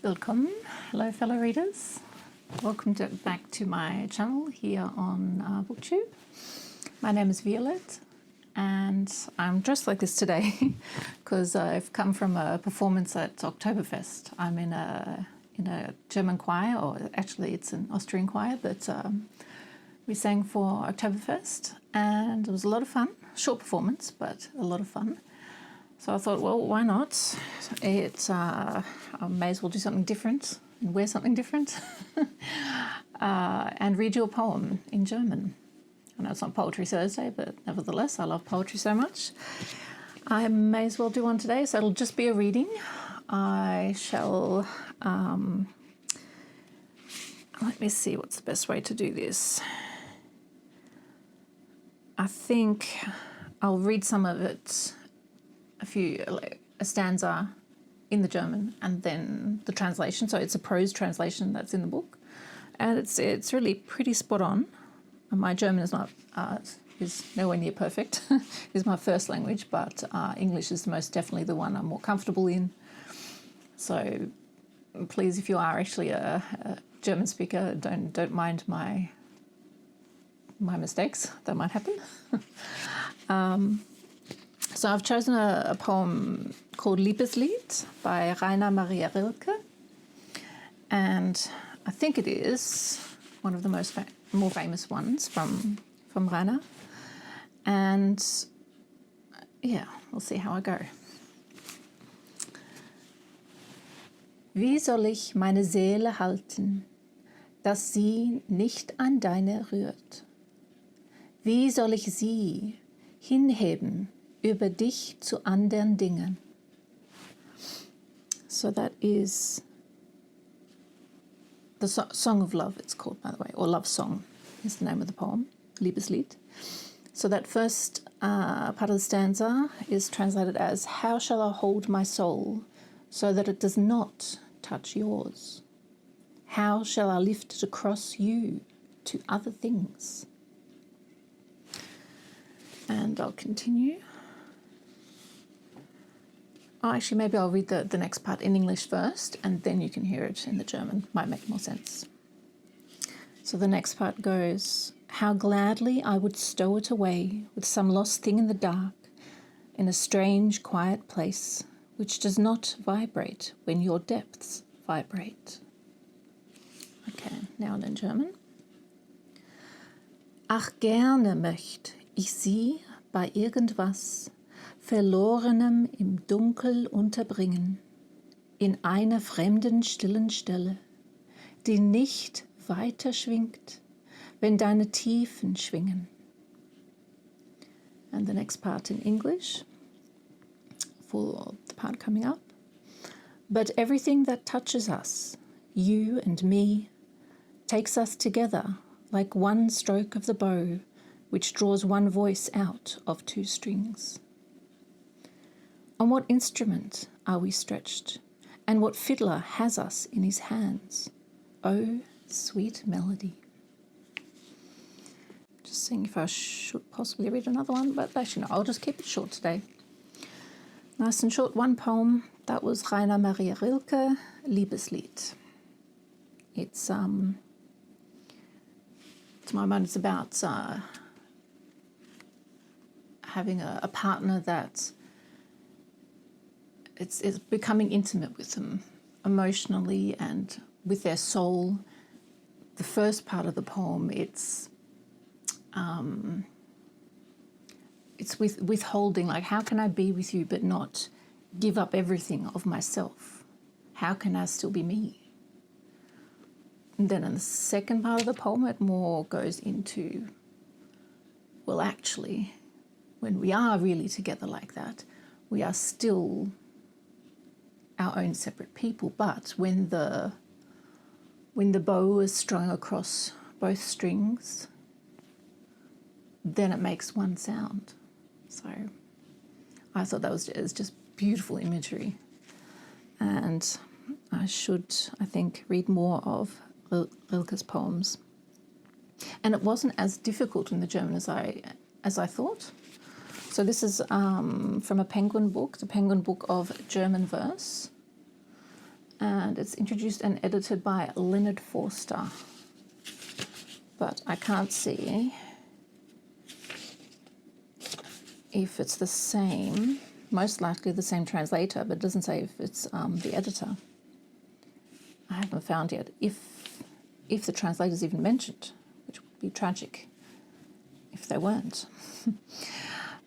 Welcome, hello fellow readers. Welcome back to my channel here on booktube. My name is Violette and I'm dressed like this today because I've come from a performance at Oktoberfest. I'm in a German choir, or actually it's an Austrian choir, but we sang for Oktoberfest and it was a lot of fun. Short performance, but a lot of fun. So I thought, well, why not? I may as well do something different and wear something different and read you a poem in German. I know it's not Poetry Thursday, but nevertheless, I love poetry so much. I may as well do one today, so it'll just be a reading. I shall, let me see what's the best way to do this. I think I'll read some of it, a stanza in the German and then the translation. So it's a prose translation that's in the book, and it's really pretty spot on. My German is nowhere near perfect. It's my first language, but English is most definitely the one I'm more comfortable in. So please, if you are actually a German speaker, don't mind my mistakes that might happen. So I've chosen a poem called Liebes Lied by Rainer Maria Rilke, and I think it is one of the more famous ones from Rainer. And yeah, we'll see how I go. Wie soll ich meine Seele halten, dass sie nicht an deine rührt? Wie soll ich sie hinheben über dich zu anderen Dingen? So that is the Song of Love, it's called, by the way, or Love Song is the name of the poem, Liebes Lied. So that first part of the stanza is translated as, how shall I hold my soul so that it does not touch yours? How shall I lift it across you to other things? And I'll continue. Oh, actually, maybe I'll read the next part in English first, and then you can hear it in the German. Might make more sense. So the next part goes, how gladly I would stow it away with some lost thing in the dark, in a strange, quiet place, which does not vibrate when your depths vibrate. Okay, now in German. Ach, gerne möcht ich sie bei irgendwas Verlorenem im Dunkel unterbringen, in einer fremden stillen Stelle, die nicht weiter schwingt, wenn deine Tiefen schwingen. And the next part in English, for the part coming up. But everything that touches us, you and me, takes us together like one stroke of the bow, which draws one voice out of two strings. On what instrument are we stretched, and what fiddler has us in his hands? Oh, sweet melody. Just seeing if I should possibly read another one, but actually no, I'll just keep it short today. Nice and short, one poem. That was Rainer Maria Rilke, Liebes Lied. It's, to my mind, it's about having a partner that it's becoming intimate with them emotionally and with their soul. The first part of the poem, it's withholding, like, how can I be with you but not give up everything of myself? How can I still be me? And then in the second part of the poem, it more goes into, well, actually, when we are really together like that, we are still our own separate people, but when the bow is strung across both strings, then it makes one sound. So I thought that was just beautiful imagery, and I should, I think, read more of Rilke's poems. And it wasn't as difficult in the German as I thought. So this is from a Penguin book, the Penguin Book of German Verse. And it's introduced and edited by Leonard Forster. But I can't see if it's the same, most likely the same translator, but it doesn't say if it's the editor. I haven't found yet if the translator's even mentioned, which would be tragic if they weren't.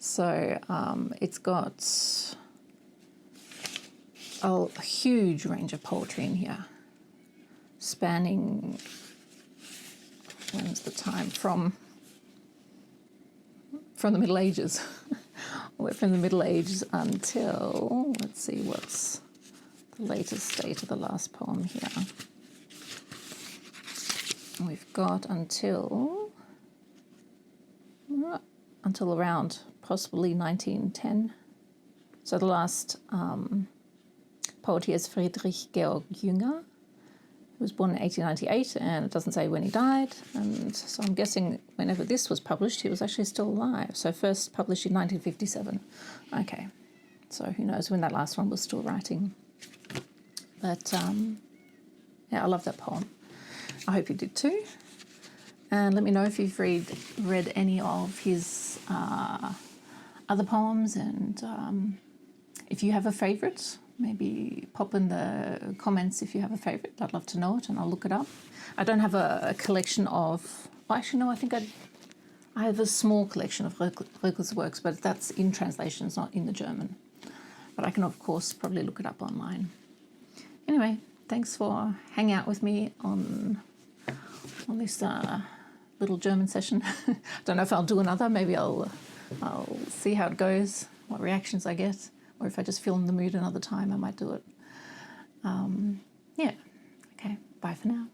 So it's got a huge range of poetry in here, spanning, when's the time, from the Middle Ages. We're from the Middle Ages until, let's see what's the latest date of the last poem here. We've got until around possibly 1910. So the last poet here is Friedrich Georg Jünger. He was born in 1898, and it doesn't say when he died. And so I'm guessing whenever this was published, he was actually still alive. So first published in 1957. Okay, so who knows when that last one was still writing. But yeah, I love that poem. I hope you did too. And let me know if you've read any of his other poems, and if you have a favourite, maybe pop in the comments if you have a favourite. I'd love to know it, and I'll look it up. I don't have a collection of... Well, actually, no, I think I have a small collection of Rilke's works, but that's in translation, it's not in the German. But I can, of course, probably look it up online. Anyway, thanks for hanging out with me on this little German session. Don't know if I'll do another. Maybe I'll see how it goes, what reactions I get, or if I just feel in the mood another time, I might do it. Yeah. Okay. Bye for now.